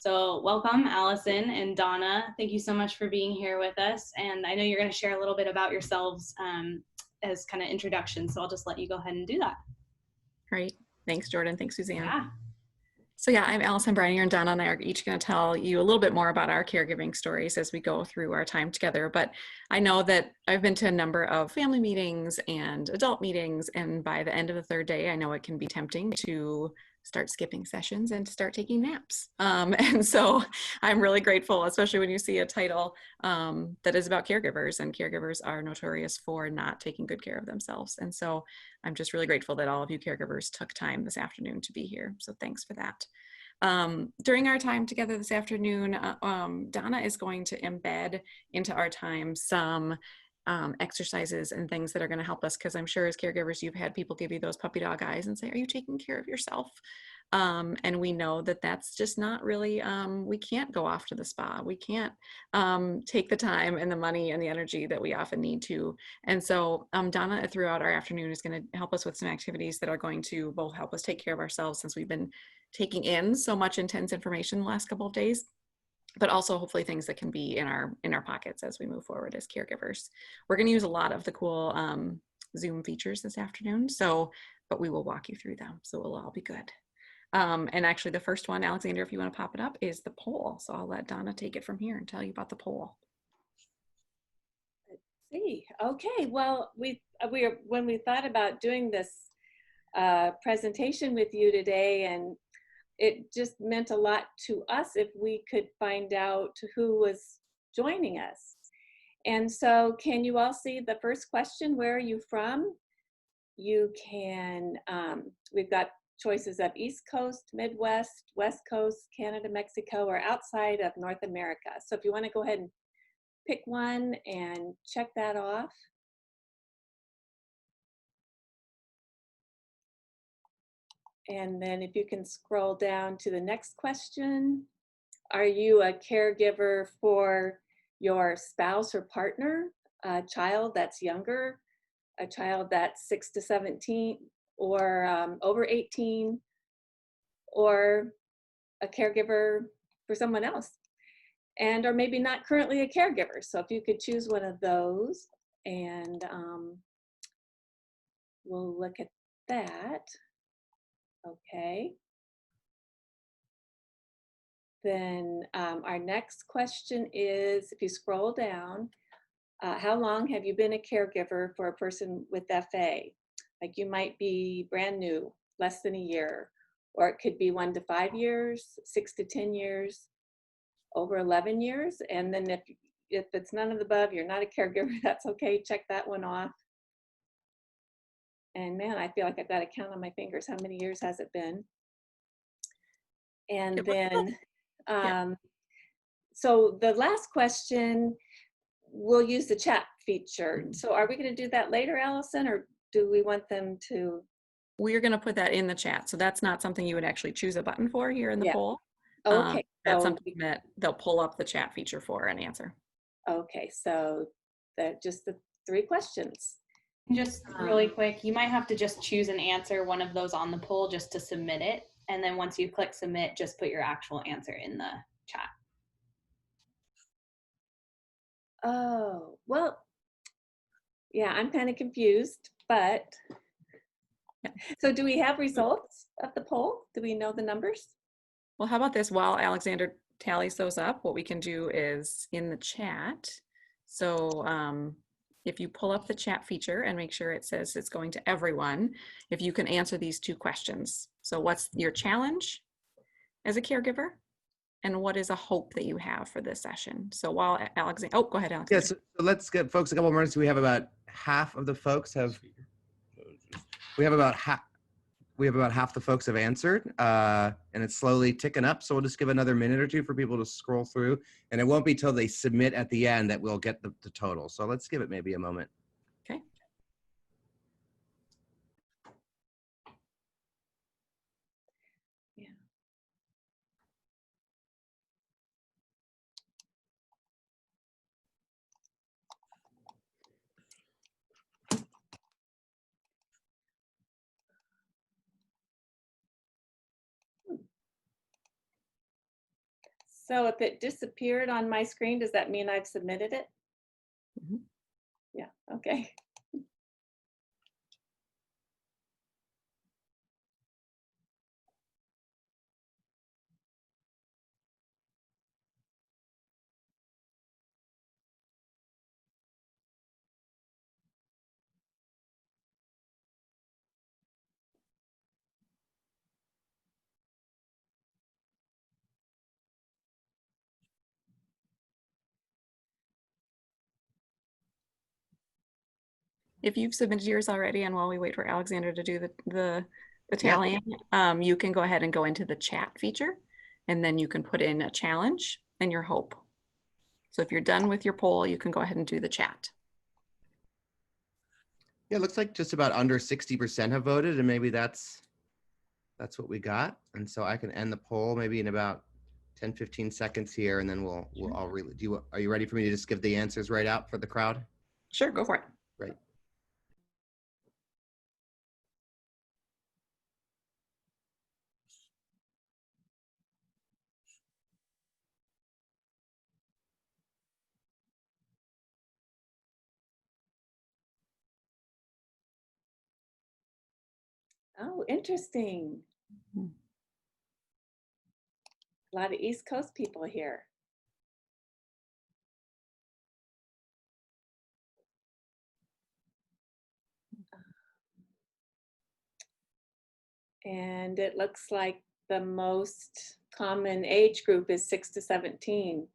So welcome, Allison and Donna. Thank you so much for being here with us. And I know you're going to share a little bit about yourselves as kind of introduction. So I'll just let you go ahead and do that. Great. Thanks, Jordan. Thanks, Suzanne. Yeah. So yeah, I'm Allison, Breininger, and Donna and I are each going to tell you a little bit more about our caregiving stories as we go through our time together. But I know that I've been to a number of family meetings and adult meetings, and by the end of the third day, I know it can be tempting to start skipping sessions and to start taking naps. And so I'm really grateful, especially when you see a title that is about caregivers, and caregivers are notorious for not taking good care of themselves. And so I'm just really grateful that all of you caregivers took time this afternoon to be here. So thanks for that. During our time together this afternoon, Donna is going to embed into our time some exercises and things that are going to help us, because I'm sure as caregivers you've had people give you those puppy dog eyes and say, are you taking care of yourself? And we know that that's just not really, we can't go off to the spa. We can't take the time and the money and the energy that we often need to. And so Donna throughout our afternoon is going to help us with some activities that are going to both help us take care of ourselves, since we've been taking in so much intense information the last couple of days, but also hopefully things that can be in our pockets as we move forward as caregivers. We're going to use a lot of the cool Zoom features this afternoon, but we will walk you through them, so it'll all be good. And actually the first one, Alexander, if you want to pop it up, is the poll. So I'll let Donna take it from here and tell you about the poll. Let's see. Okay, well, when we thought about doing this presentation with you today, and it just meant a lot to us if we could find out who was joining us. And so can you all see the first question? Where are you from? You can, we've got choices of East Coast, Midwest, West Coast, Canada, Mexico, or outside of North America. So if you want to go ahead and pick one and check that off. And then if you can scroll down to the next question, are you a caregiver for your spouse or partner, a child that's younger, a child that's 6 to 17, or over 18, or a caregiver for someone else, and or maybe not currently a caregiver? So if you could choose one of those, and we'll look at that. Okay. Then our next question is, if you scroll down, how long have you been a caregiver for a person with FA? Like you might be brand new, less than a year, or it could be 1 to 5 years, 6 to 10 years, over 11 years. And then if it's none of the above, you're not a caregiver, that's okay, check that one off. And man, I feel like I've got to count on my fingers how many years has it been. And then, so the last question, we'll use the chat feature. So are we going to do that later, Allison, or do we want them to? We're going to put that in the chat. So that's not something you would actually choose a button for here in the poll. Okay. That's something that they'll pull up the chat feature for and answer. Okay, so just the 3 questions. Just really quick, you might have to just choose an answer, one of those on the poll, just to submit it. And then once you click submit, just put your actual answer in the chat. Oh, well, yeah, I'm kind of confused, but so do we have results of the poll? Do we know the numbers? Well, how about this? While Alexander tallies those up, what we can do is in the chat. So if you pull up the chat feature and make sure it says it's going to everyone, if you can answer these 2 questions. So what's your challenge as a caregiver? And what is a hope that you have for this session? So while Alexander, oh, go ahead, Alexander. Yes, so let's give folks a couple more minutes. We have about half of the folks we have about half the folks have answered, and it's slowly ticking up. So we'll just give another minute or 2 for people to scroll through, and it won't be till they submit at the end that we'll get the total. So let's give it maybe a moment. Okay. So if it disappeared on my screen, does that mean I've submitted it? Mhm. Yeah, okay. If you've submitted yours already, and while we wait for Alexander to do the Yeah. tallying, you can go ahead and go into the chat feature, and then you can put in a challenge and your hope. So if you're done with your poll, you can go ahead and do the chat. Yeah, it looks like just about under 60% have voted, and maybe that's what we got. And so I can end the poll maybe in about 10, 15 seconds here, and then I'll really are you ready for me to just give the answers right out for the crowd? Sure, go for it. Right. Oh, interesting. Mhm. A lot of East Coast people here. And it looks like the most common age group is 6 to 17.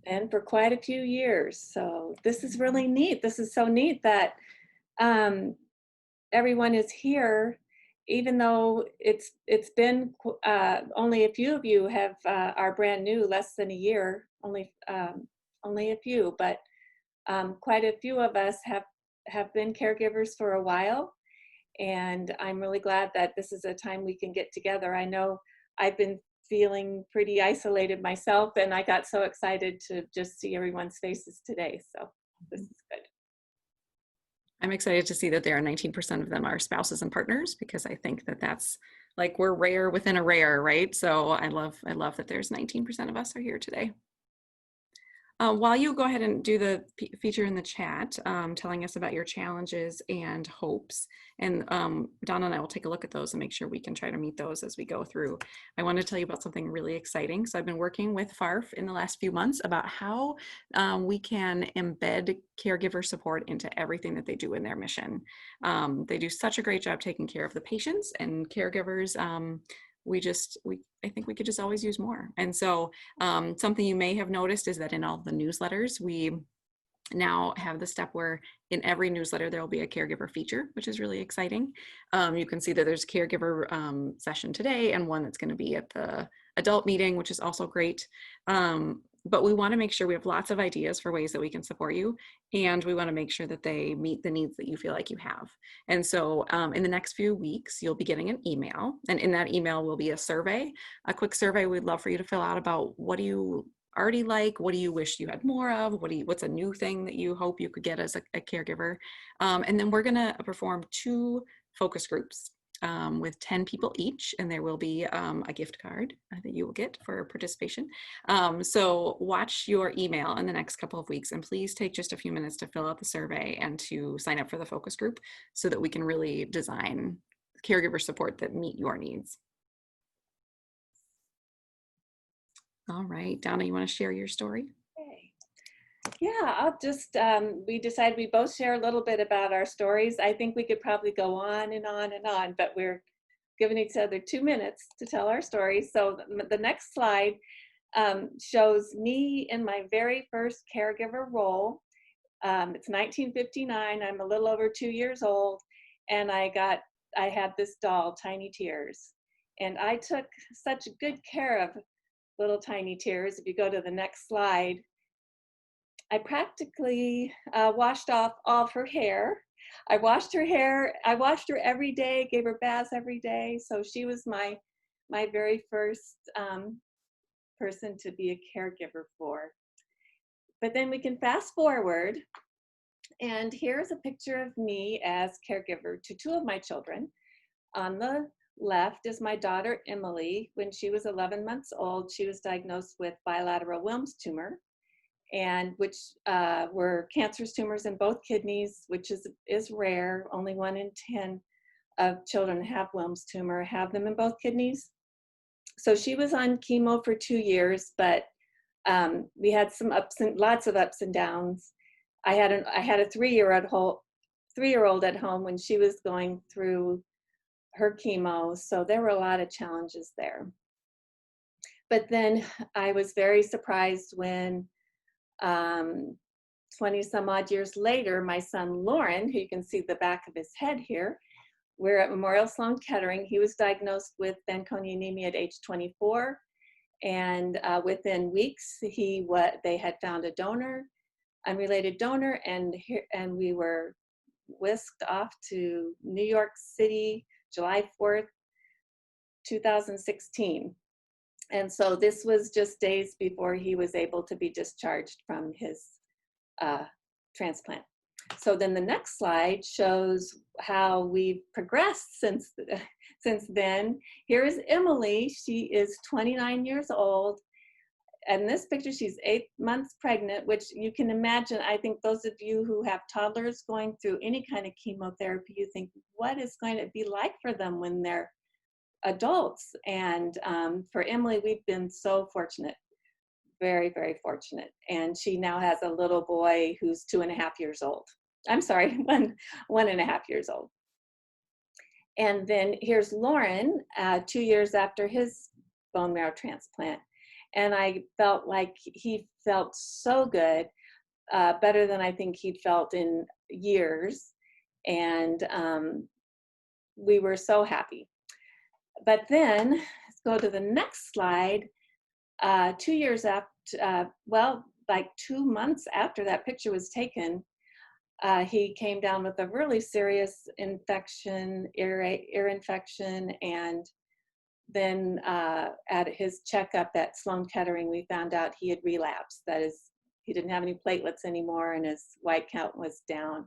And for quite a few years. So this is really neat. This is so neat that everyone is here, even though it's been only a few of you have are brand new, less than a year, only a few, but quite a few of us have been caregivers for a while. And I'm really glad that this is a time we can get together. I know I've been feeling pretty isolated myself, and I got so excited to just see everyone's faces today. So this is good. I'm excited to see that there are 19% of them are spouses and partners, because I think that that's like, we're rare within a rare, right? So I love that there's 19% of us are here today. While you go ahead and do the feature in the chat, telling us about your challenges and hopes, and Donna and I will take a look at those and make sure we can try to meet those as we go through. I want to tell you about something really exciting. So I've been working with FARF in the last few months about how we can embed caregiver support into everything that they do in their mission. They do such a great job taking care of the patients and caregivers. I think we could just always use more. And so something you may have noticed is that in all the newsletters, we now have the step where in every newsletter there will be a caregiver feature, which is really exciting. You can see that there's a caregiver session today and one that's going to be at the adult meeting, which is also great. But we want to make sure we have lots of ideas for ways that we can support you, and we want to make sure that they meet the needs that you feel like you have. And so in the next few weeks, you'll be getting an email, and in that email will be a survey, a quick survey we'd love for you to fill out about what do you already like, what do you wish you had more of, what's a new thing that you hope you could get as a caregiver. And then we're going to perform 2 focus groups with 10 people each, and there will be a gift card that you will get for participation. So watch your email in the next couple of weeks, and please take just a few minutes to fill out the survey and to sign up for the focus group so that we can really design caregiver support that meet your needs. All right, Donna, you want to share your story? Okay. Yeah, I'll just, we decided we both share a little bit about our stories. I think we could probably go on and on and on, but we're giving each other 2 minutes to tell our stories. So the next slide shows me in my very first caregiver role. It's 1959. I'm a little over 2 years old, and I had this doll, Tiny Tears. And I took such good care of little Tiny Tears. If you go to the next slide, I practically washed off all of her hair. I washed her hair. I washed her every day, gave her baths every day. So she was my very first person to be a caregiver for. But then we can fast forward, and here's a picture of me as caregiver to 2 of my children. on the left is my daughter, Emily. When she was 11 months old, she was diagnosed with bilateral Wilms tumor, and which were cancerous tumors in both kidneys, which is rare. Only 1 in 10 of children who have Wilms tumor have them in both kidneys. So she was on chemo for 2 years, but we had some lots of ups and downs. I had a 3-year-old at home when she was going through her chemo, so there were a lot of challenges there. But then I was very surprised when 20 some odd years later, my son Lauren, who you can see the back of his head here, we're at Memorial Sloan Kettering. He was diagnosed with Fanconi Anemia at age 24. And within weeks, they had found a donor, unrelated donor, and we were whisked off to New York City, July 4th, 2016. And so this was just days before he was able to be discharged from his transplant. So then the next slide shows how we've progressed since then. Here is Emily. She is 29 years old. And this picture, she's 8 months pregnant, which you can imagine. I think those of you who have toddlers going through any kind of chemotherapy, you think, what is going to be like for them when they're adults? And for Emily, we've been so fortunate, very, very fortunate. And she now has a little boy who's 2.5 years old. I'm sorry, one and a half years old. And then here's Lauren, 2 years after his bone marrow transplant. And I felt like he felt so good, better than I think he'd felt in years. And we were so happy. But then, let's go to the next slide. 2 years after, like 2 months after that picture was taken, he came down with a really serious infection, ear infection, and then at his checkup at Sloan Kettering, we found out he had relapsed. That is, he didn't have any platelets anymore, and his white count was down.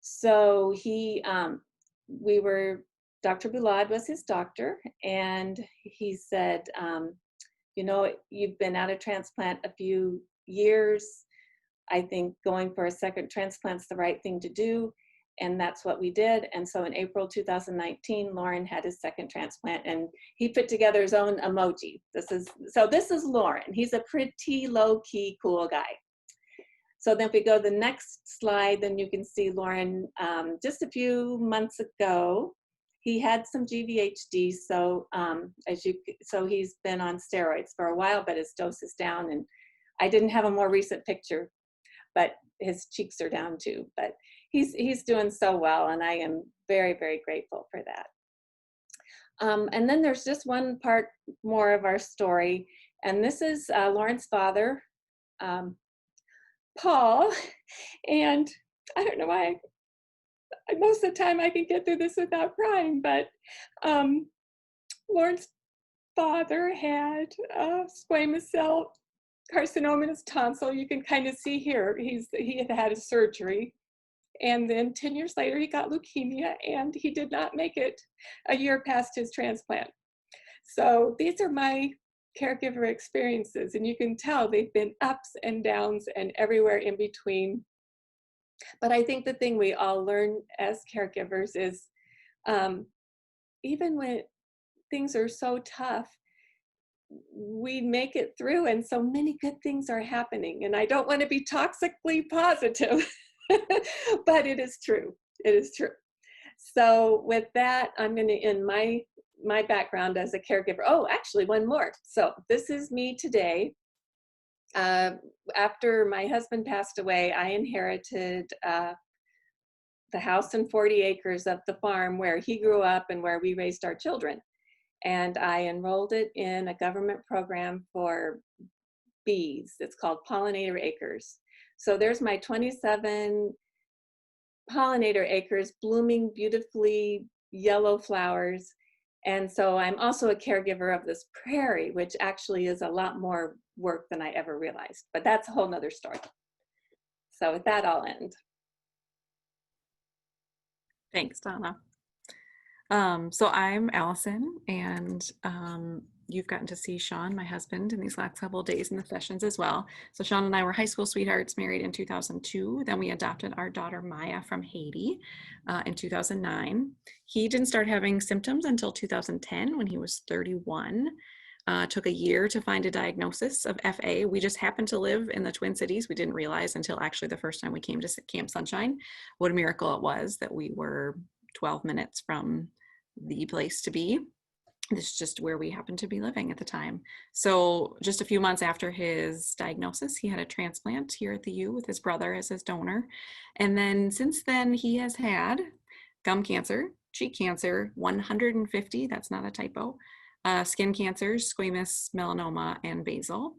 So Dr. Boulad was his doctor, and he said, you know, you've been out of transplant a few years. I think going for a second transplant's the right thing to do. And that's what we did. And so in April 2019, Lauren had his second transplant, and he put together his own emoji. This is Lauren. He's a pretty low-key, cool guy. So then if we go to the next slide, then you can see Lauren just a few months ago. He had some GVHD, so he's been on steroids for a while, but his dose is down. And I didn't have a more recent picture, but his cheeks are down too. But he's doing so well, and I am very, very grateful for that. And then there's just one part more of our story, and this is Lauren's father, Paul. And I don't know why most of the time I can get through this without crying, but Lauren's father had squamous cell carcinoma in his tonsil. You can kind of see here, he had a surgery. And then 10 years later, he got leukemia, and he did not make it a year past his transplant. So these are my caregiver experiences, and you can tell they've been ups and downs and everywhere in between. But I think the thing we all learn as caregivers is even when things are so tough, we make it through, and so many good things are happening. And I don't want to be toxically positive, but it is true. It is true. So with that, I'm going to end my background as a caregiver. Oh, actually, one more. So this is me today. After my husband passed away, I inherited the house and 40 acres of the farm where he grew up and where we raised our children. And I enrolled it in a government program for bees. It's called Pollinator Acres. So there's my 27 pollinator acres, blooming beautifully yellow flowers. And so I'm also a caregiver of this prairie, which actually is a lot more work than I ever realized. But that's a whole nother story. So with that, I'll end. Thanks, Donna. So I'm Allison, and you've gotten to see Sean, my husband, in these last couple of days in the sessions as well. So Sean and I were high school sweethearts, married in 2002. Then we adopted our daughter Maya from Haiti in 2009. He didn't start having symptoms until 2010 when he was 31. Took a year to find a diagnosis of FA. We just happened to live in the Twin Cities. We didn't realize until actually the first time we came to Camp Sunshine what a miracle it was that we were 12 minutes from the place to be. This is just where we happened to be living at the time. So just a few months after his diagnosis, he had a transplant here at the U with his brother as his donor. And then since then, he has had gum cancer, cheek cancer, 150, that's not a typo, skin cancers, squamous, melanoma, and basal.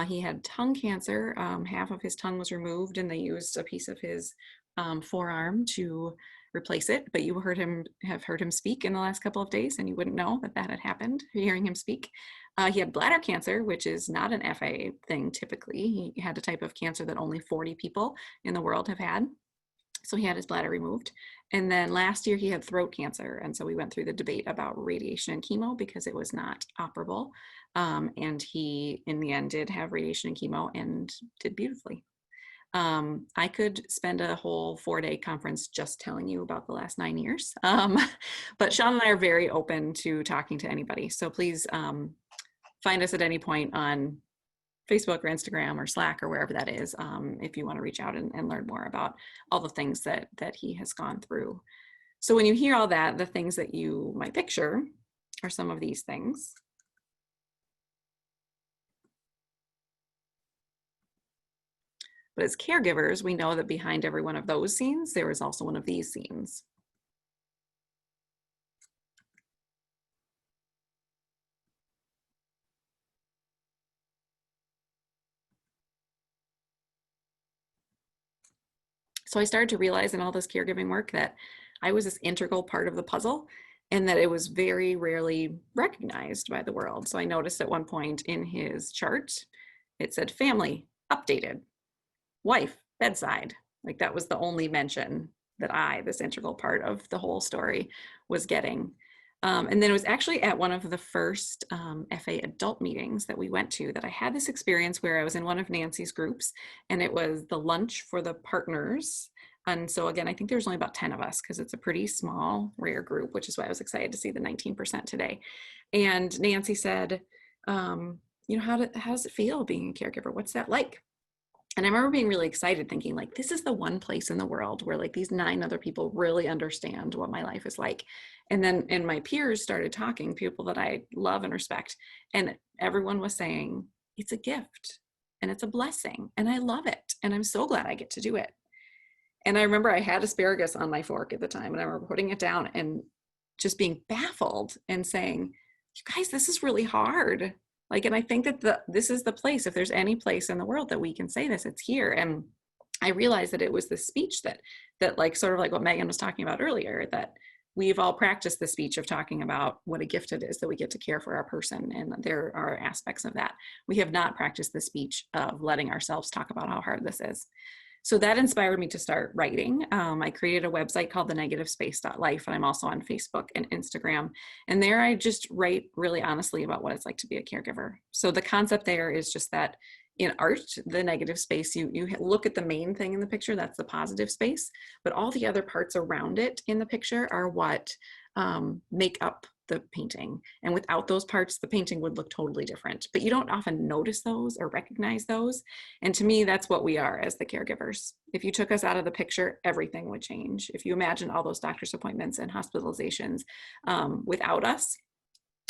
He had tongue cancer. Half of his tongue was removed, and they used a piece of his forearm to replace it. But you have heard him speak in the last couple of days, and you wouldn't know that that had happened hearing him speak. He had bladder cancer, which is not an FA thing typically. He had a type of cancer that only 40 people in the world have had. So he had his bladder removed. And then last year he had throat cancer. And so we went through the debate about radiation and chemo because it was not operable. And he, in the end, did have radiation and chemo and did beautifully. I could spend a whole 4-day conference just telling you about the last 9 years. But Sean and I are very open to talking to anybody. So please find us at any point on Facebook or Instagram or Slack or wherever that is, if you want to reach out and learn more about all the things that he has gone through. So when you hear all that, the things that you might picture are some of these things. But as caregivers, we know that behind every one of those scenes, there is also one of these scenes. So I started to realize in all this caregiving work that I was this integral part of the puzzle and that it was very rarely recognized by the world. So I noticed at one point in his chart, it said family, updated, wife, bedside. Like that was the only mention that I, this integral part of the whole story, was getting. And then it was actually at one of the first FA adult meetings that we went to that I had this experience where I was in one of Nancy's groups, and it was the lunch for the partners. And so again, I think there's only about 10 of us because it's a pretty small, rare group, which is why I was excited to see the 19% today. And Nancy said, how does it feel being a caregiver? What's that like? And I remember being really excited thinking like, this is the one place in the world where like these 9 other people really understand what my life is like. And my peers started talking, people that I love and respect. And everyone was saying, it's a gift and it's a blessing. And I love it. And I'm so glad I get to do it. And I remember I had asparagus on my fork at the time. And I remember putting it down and just being baffled and saying, you guys, this is really hard. Like, and I think that this is the place, if there's any place in the world that we can say this, it's here. And I realized that it was the speech that like, sort of like what Megan was talking about earlier, that we've all practiced the speech of talking about what a gift it is that we get to care for our person. And there are aspects of that. We have not practiced the speech of letting ourselves talk about how hard this is. So that inspired me to start writing. I created a website called thenegativespace.life, and I'm also on Facebook and Instagram. And there I just write really honestly about what it's like to be a caregiver. So the concept there is just that in art, the negative space, you look at the main thing in the picture, that's the positive space, but all the other parts around it in the picture are what make up the painting. And without those parts, the painting would look totally different, but you don't often notice those or recognize those. And to me, that's what we are as the caregivers. If you took us out of the picture, everything would change. If you imagine all those doctor's appointments and hospitalizations without us,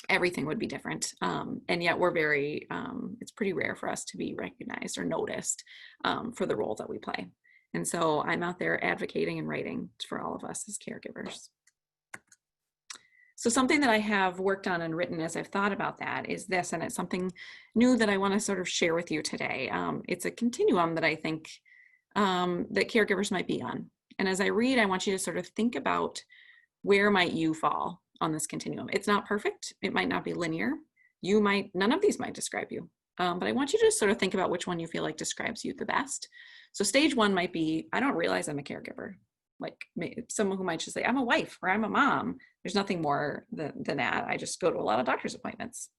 everything would be different. And yet we're it's pretty rare for us to be recognized or noticed for the role that we play. And so I'm out there advocating and writing for all of us as caregivers. So something that I have worked on and written as I've thought about that is this, and it's something new that I want to sort of share with you today. It's a continuum that I think that caregivers might be on. And as I read, I want you to sort of think about where might you fall on this continuum. It's not perfect. It might not be linear. None of these might describe you. But I want you to just sort of think about which one you feel like describes you the best. So stage 1 might be, I don't realize I'm a caregiver. like someone who might just say, I'm a wife or I'm a mom. There's nothing more than that. I just go to a lot of doctor's appointments.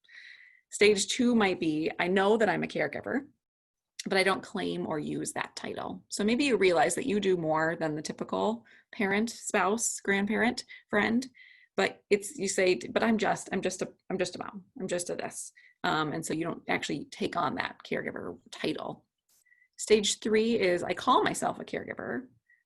Stage 2 might be, I know that I'm a caregiver, but I don't claim or use that title. So maybe you realize that you do more than the typical parent, spouse, grandparent, friend, but you say, but I'm just a mom. I'm just a this. And so you don't actually take on that caregiver title. Stage 3 is I call myself a caregiver,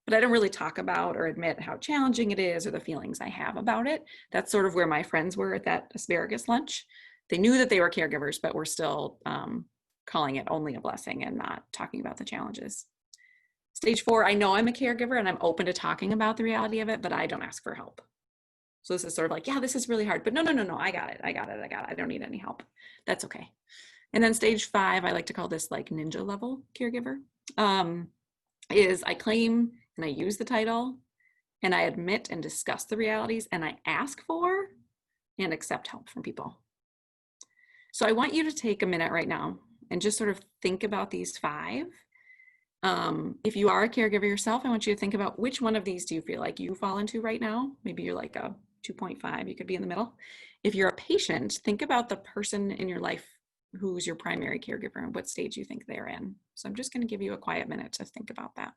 but I don't really talk about or admit how challenging it is or the feelings I have about it. That's sort of where my friends were at that asparagus lunch. They knew that they were caregivers, but were still calling it only a blessing and not talking about the challenges. Stage 4, I know I'm a caregiver and I'm open to talking about the reality of it, but I don't ask for help. So this is sort of like, yeah, this is really hard, but no, I got it. I don't need any help. That's okay. And then stage 5, I like to call this like ninja level caregiver, is I claim and I use the title and I admit and discuss the realities and I ask for and accept help from people. So I want you to take a minute right now and just sort of think about these 5. If you are a caregiver yourself, I want you to think about which one of these do you feel like you fall into right now? Maybe you're like a 2.5, you could be in the middle. If you're a patient, think about the person in your life who's your primary caregiver and what stage you think they're in. So I'm just going to give you a quiet minute to think about that.